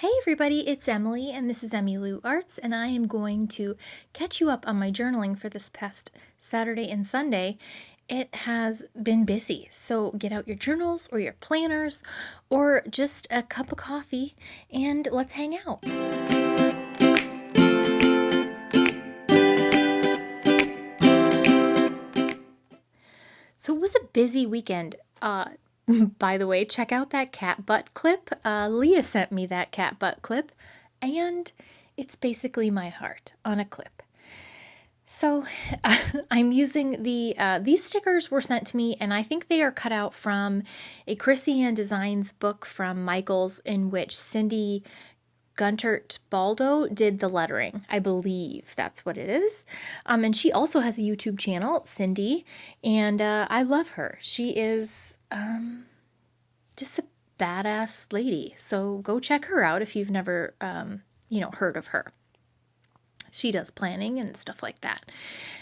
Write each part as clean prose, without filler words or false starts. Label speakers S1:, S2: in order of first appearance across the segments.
S1: Hey everybody, it's Emily and this is Emmylou Arts, and I am going to catch you up on my journaling for this past Saturday and Sunday. It has been busy, so get out your journals or your planners or just a cup of coffee and let's hang out. So it was a busy weekend. By the way, check out that cat butt clip. Leah sent me that cat butt clip, and it's basically my heart on a clip. So I'm using these stickers were sent to me, and I think they are cut out from a Chrissy Ann Designs book from Michaels, in which Cindy Guntert Baldo did the lettering. I believe that's what it is. And she also has a YouTube channel, Cindy, and I love her. She is just a badass lady. So go check her out if you've never, heard of her. She does planning and stuff like that,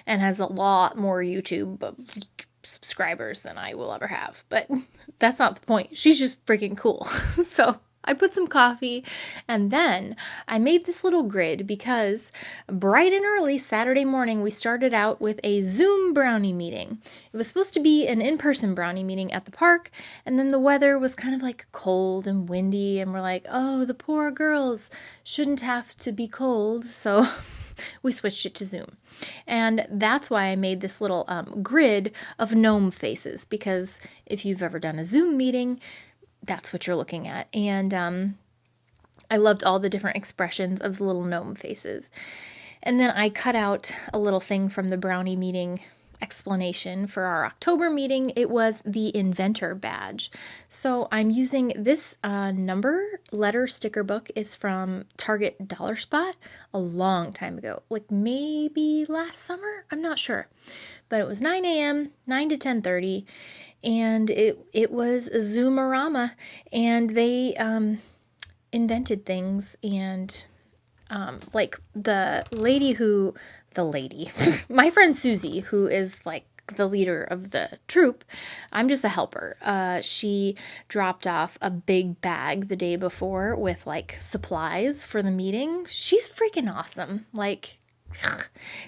S1: and has a lot more YouTube subscribers than I will ever have. But that's not the point. She's just freaking cool. So I put some coffee, and then I made this little grid because bright and early Saturday morning we started out with a Zoom brownie meeting. It was supposed to be an in-person brownie meeting at the park, and then the weather was kind of like cold and windy, and we're like, oh, the poor girls shouldn't have to be cold, so we switched it to Zoom. And that's why I made this little grid of gnome faces, because if you've ever done a Zoom meeting, that's what you're looking at. And I loved all the different expressions of the little gnome faces. And then I cut out a little thing from the brownie meeting explanation for our October meeting. It was the inventor badge. So I'm using this number letter sticker book is from Target Dollar Spot a long time ago, like maybe last summer, I'm not sure. But it was 9 a.m., 9 to 10:30, and it was a Zoomerama, and they invented things, and like my friend Susie, who is like the leader of the troop, I'm just a helper. She dropped off a big bag the day before with like supplies for the meeting. She's freaking awesome. Like,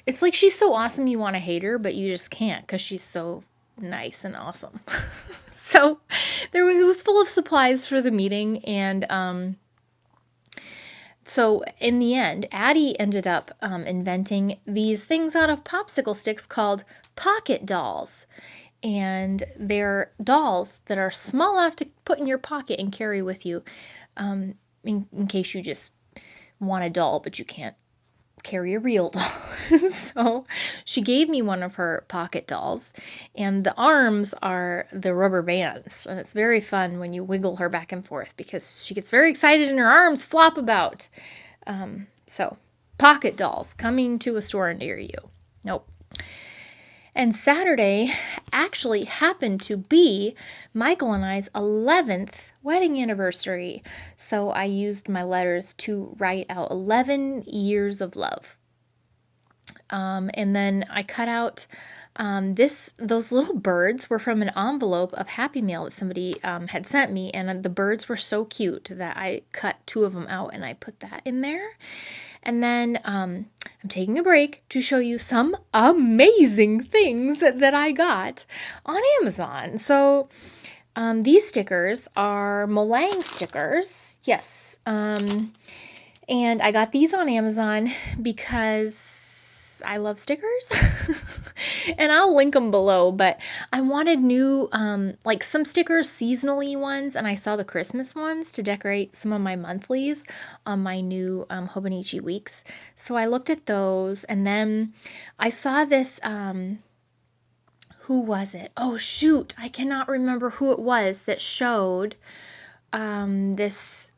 S1: it's like she's so awesome you want to hate her, but you just can't because she's so nice and awesome. So it was full of supplies for the meeting, and so in the end, Addie ended up inventing these things out of popsicle sticks called pocket dolls. And they're dolls that are small enough to put in your pocket and carry with you, in case you just want a doll but you can't carry a real doll. So she gave me one of her pocket dolls, and the arms are the rubber bands, and it's very fun when you wiggle her back and forth because she gets very excited and her arms flop about. So pocket dolls coming to a store near you. Nope. And Saturday actually happened to be Michael and I's 11th wedding anniversary. So I used my letters to write out 11 years of love. And then I cut out those little birds were from an envelope of Happy Mail that somebody had sent me, and the birds were so cute that I cut 2 of them out and I put that in there. And then I'm taking a break to show you some amazing things that I got on Amazon. So these stickers are Molang stickers. Yes. And I got these on Amazon because I love stickers. And I'll link them below, but I wanted new, like some stickers, seasonally ones, and I saw the Christmas ones to decorate some of my monthlies on my new Hobonichi weeks. So I looked at those, and then I saw this, who was it? Oh shoot, I cannot remember who it was that showed this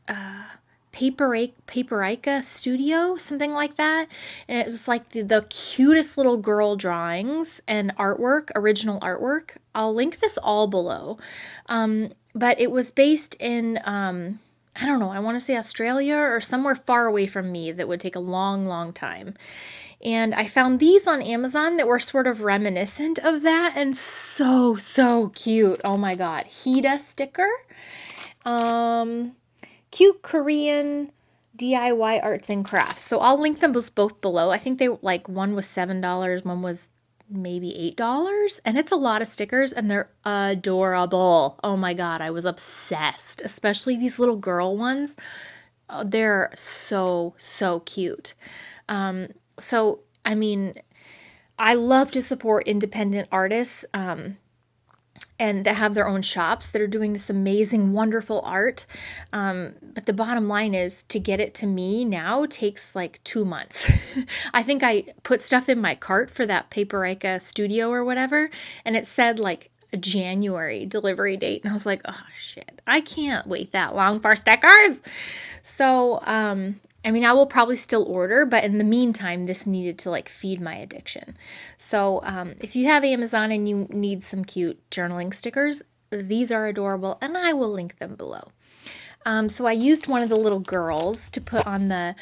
S1: Paperica Studio, something like that. And it was like the cutest little girl drawings and artwork, original artwork. I'll link this all below. But it was based in, I don't know, I want to say Australia or somewhere far away from me that would take a long, long time. And I found these on Amazon that were sort of reminiscent of that and so, so cute. Oh my God. Heeda sticker. Cute Korean DIY arts and crafts. So I'll link them both below. I think they like one was $7, one was maybe $8, and it's a lot of stickers and they're adorable. Oh my god, I was obsessed, especially these little girl ones. They're so cute. So I mean, I love to support independent artists and that have their own shops that are doing this amazing, wonderful art. But the bottom line is to get it to me now takes like 2 months. I think I put stuff in my cart for that Paperica studio or whatever, and it said like a January delivery date. And I was like, oh shit, I can't wait that long for stickers. So, I mean, I will probably still order, but in the meantime, this needed to like feed my addiction. So if you have Amazon and you need some cute journaling stickers, these are adorable and I will link them below. So I used one of the little girls to put on the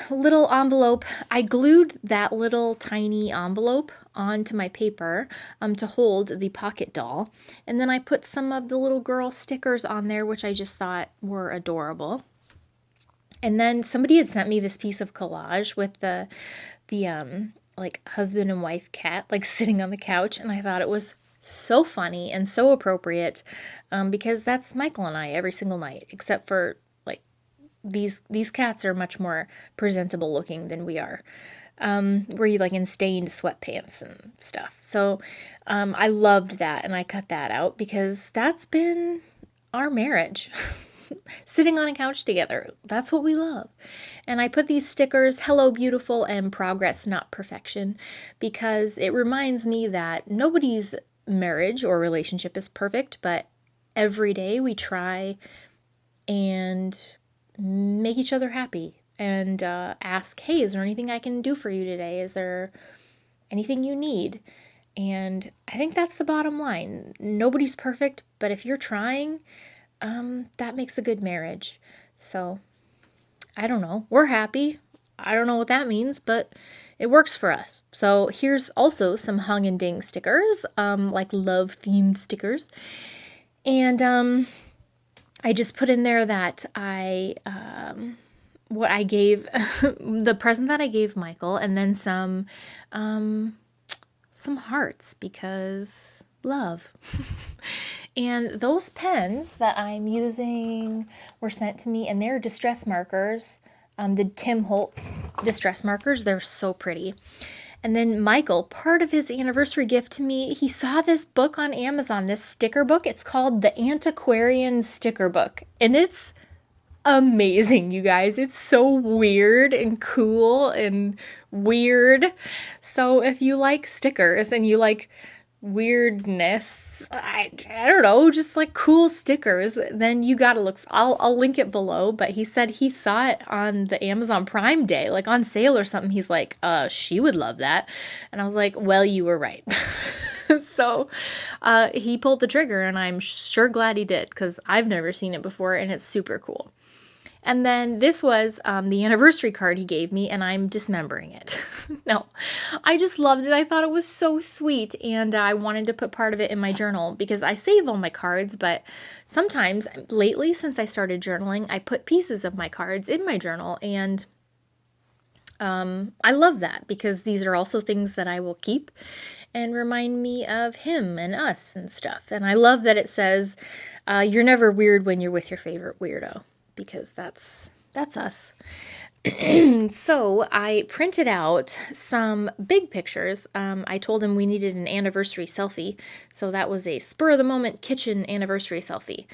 S1: little envelope. I glued that little tiny envelope onto my paper to hold the pocket doll. And then I put some of the little girl stickers on there, which I just thought were adorable. And then somebody had sent me this piece of collage with the like husband and wife cat like sitting on the couch, and I thought it was so funny and so appropriate because that's Michael and I every single night, except for like these cats are much more presentable looking than we are. We're like in stained sweatpants and stuff. So I loved that, and I cut that out because that's been our marriage. Sitting on a couch together. That's what we love. And I put these stickers, Hello Beautiful and Progress Not Perfection, because it reminds me that nobody's marriage or relationship is perfect, but every day we try and make each other happy and ask, hey, is there anything I can do for you today? Is there anything you need? And I think that's the bottom line. Nobody's perfect, but if you're trying, that makes a good marriage. So, I don't know. We're happy. I don't know what that means, but it works for us. So, here's also some hung and ding stickers, like love-themed stickers. And I just put in there that what I gave, the present that I gave Michael, and then some hearts because love. And those pens that I'm using were sent to me, and they're distress markers. The Tim Holtz distress markers. They're so pretty. And then Michael, part of his anniversary gift to me, he saw this book on Amazon, this sticker book. It's called the Antiquarian Sticker Book. And it's amazing, you guys. It's so weird and cool and weird. So if you like stickers and you like weirdness, I don't know, just like cool stickers, then you gotta look I'll link it below. But he said he saw it on the Amazon Prime Day, like on sale or something. He's like, she would love that. And I was like, well, you were right. So he pulled the trigger, and I'm sure glad he did, because I've never seen it before and it's super cool. And then this was the anniversary card he gave me, and I'm dismembering it. No, I just loved it. I thought it was so sweet, and I wanted to put part of it in my journal because I save all my cards, but sometimes lately, since I started journaling, I put pieces of my cards in my journal, and I love that because these are also things that I will keep and remind me of him and us and stuff. And I love that it says, you're never weird when you're with your favorite weirdo, because that's us. So I printed out some big pictures. I told him we needed an anniversary selfie, so that was a spur-of-the-moment kitchen anniversary selfie,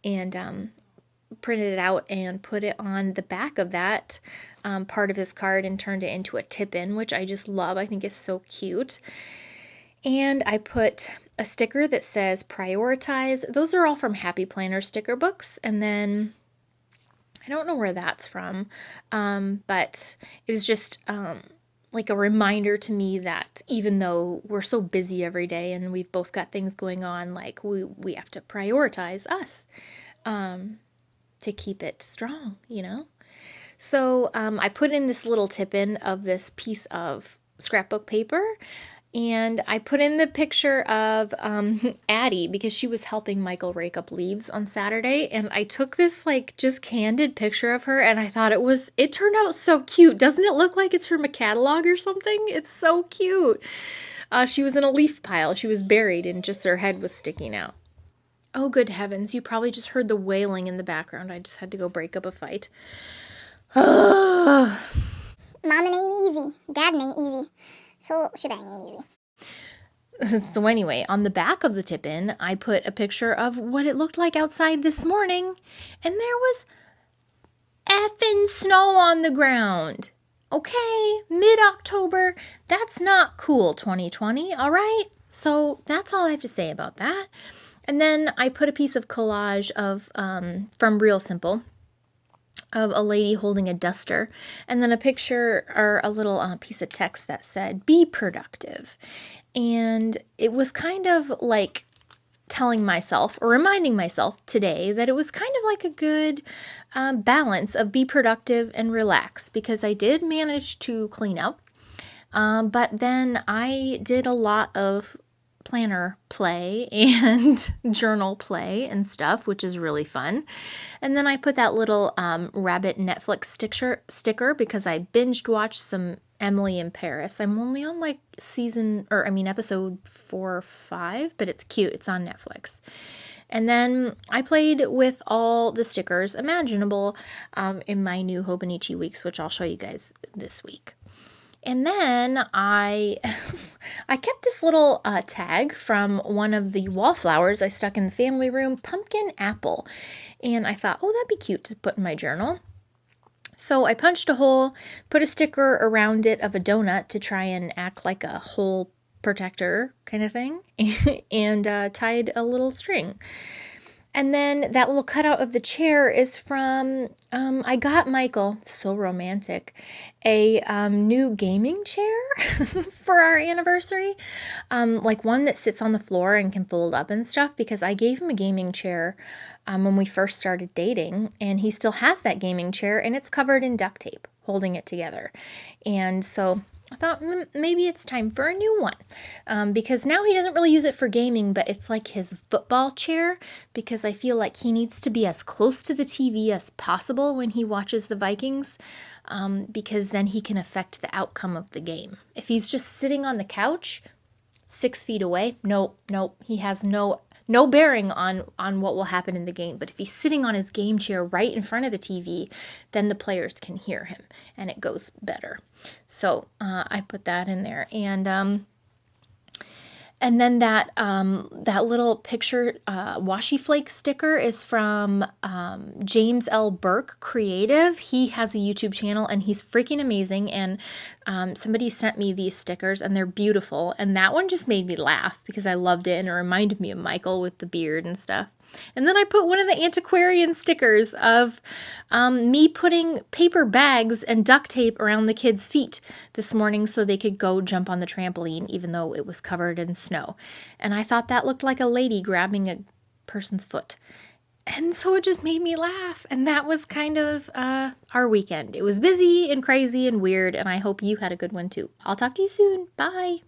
S1: and printed it out and put it on the back of that part of his card and turned it into a tip-in, which I just love. I think it's so cute. And I put a sticker that says prioritize. Those are all from Happy Planner sticker books, and then I don't know where that's from, but it was just like a reminder to me that even though we're so busy every day and we've both got things going on, like we have to prioritize us to keep it strong, you know? So I put in this little tip-in of this piece of scrapbook paper, And I put in the picture of Addie because she was helping Michael rake up leaves on Saturday. And I took this like just candid picture of her and I thought it turned out so cute. Doesn't it look like it's from a catalog or something? It's so cute. She was in a leaf pile. She was buried and just her head was sticking out. Oh, good heavens. You probably just heard the wailing in the background. I just had to go break up a fight.
S2: Mom ain't easy. Dad ain't easy. So shebang ain't
S1: easy. So anyway, on the back of the tip-in, I put a picture of what it looked like outside this morning. And there was effing snow on the ground. Okay, mid-October. That's not cool, 2020, all right? So that's all I have to say about that. And then I put a piece of collage of from Real Simple of a lady holding a duster, and then a picture or a little piece of text that said, "Be productive." And it was kind of like telling myself or reminding myself today that it was kind of like a good balance of be productive and relax, because I did manage to clean up, but then I did a lot of planner play and journal play and stuff, which is really fun. And then I put that little rabbit Netflix sticker because I binged watched some Emily in Paris. I'm only on like episode 4 or 5, but it's cute. It's on Netflix. And then I played with all the stickers imaginable in my new Hobonichi weeks, which I'll show you guys this week. And then I kept this little tag from one of the wallflowers I stuck in the family room, pumpkin apple. And I thought, oh, that'd be cute to put in my journal. So I punched a hole, put a sticker around it of a donut to try and act like a hole protector kind of thing, and tied a little string. And then that little cutout of the chair is from, I got Michael, so romantic, a new gaming chair for our anniversary. Like one that sits on the floor and can fold up and stuff, because I gave him a gaming chair when we first started dating, and he still has that gaming chair, and it's covered in duct tape holding it together. And so I thought maybe it's time for a new one, because now he doesn't really use it for gaming, but it's like his football chair, because I feel like he needs to be as close to the TV as possible when he watches the Vikings, because then he can affect the outcome of the game. If he's just sitting on the couch 6 feet away, nope, he has no bearing on what will happen in the game. But if he's sitting on his game chair right in front of the TV, then the players can hear him and it goes better. So I put that in there. And then that little picture Washi Flake sticker is from James L. Burke Creative. He has a YouTube channel and he's freaking amazing. And somebody sent me these stickers and they're beautiful. And that one just made me laugh because I loved it and it reminded me of Michael with the beard and stuff. And then I put one of the Antiquarian stickers of me putting paper bags and duct tape around the kids' feet this morning so they could go jump on the trampoline even though it was covered in snow. And I thought that looked like a lady grabbing a person's foot. And so it just made me laugh. And that was kind of our weekend. It was busy and crazy and weird, and I hope you had a good one too. I'll talk to you soon. Bye.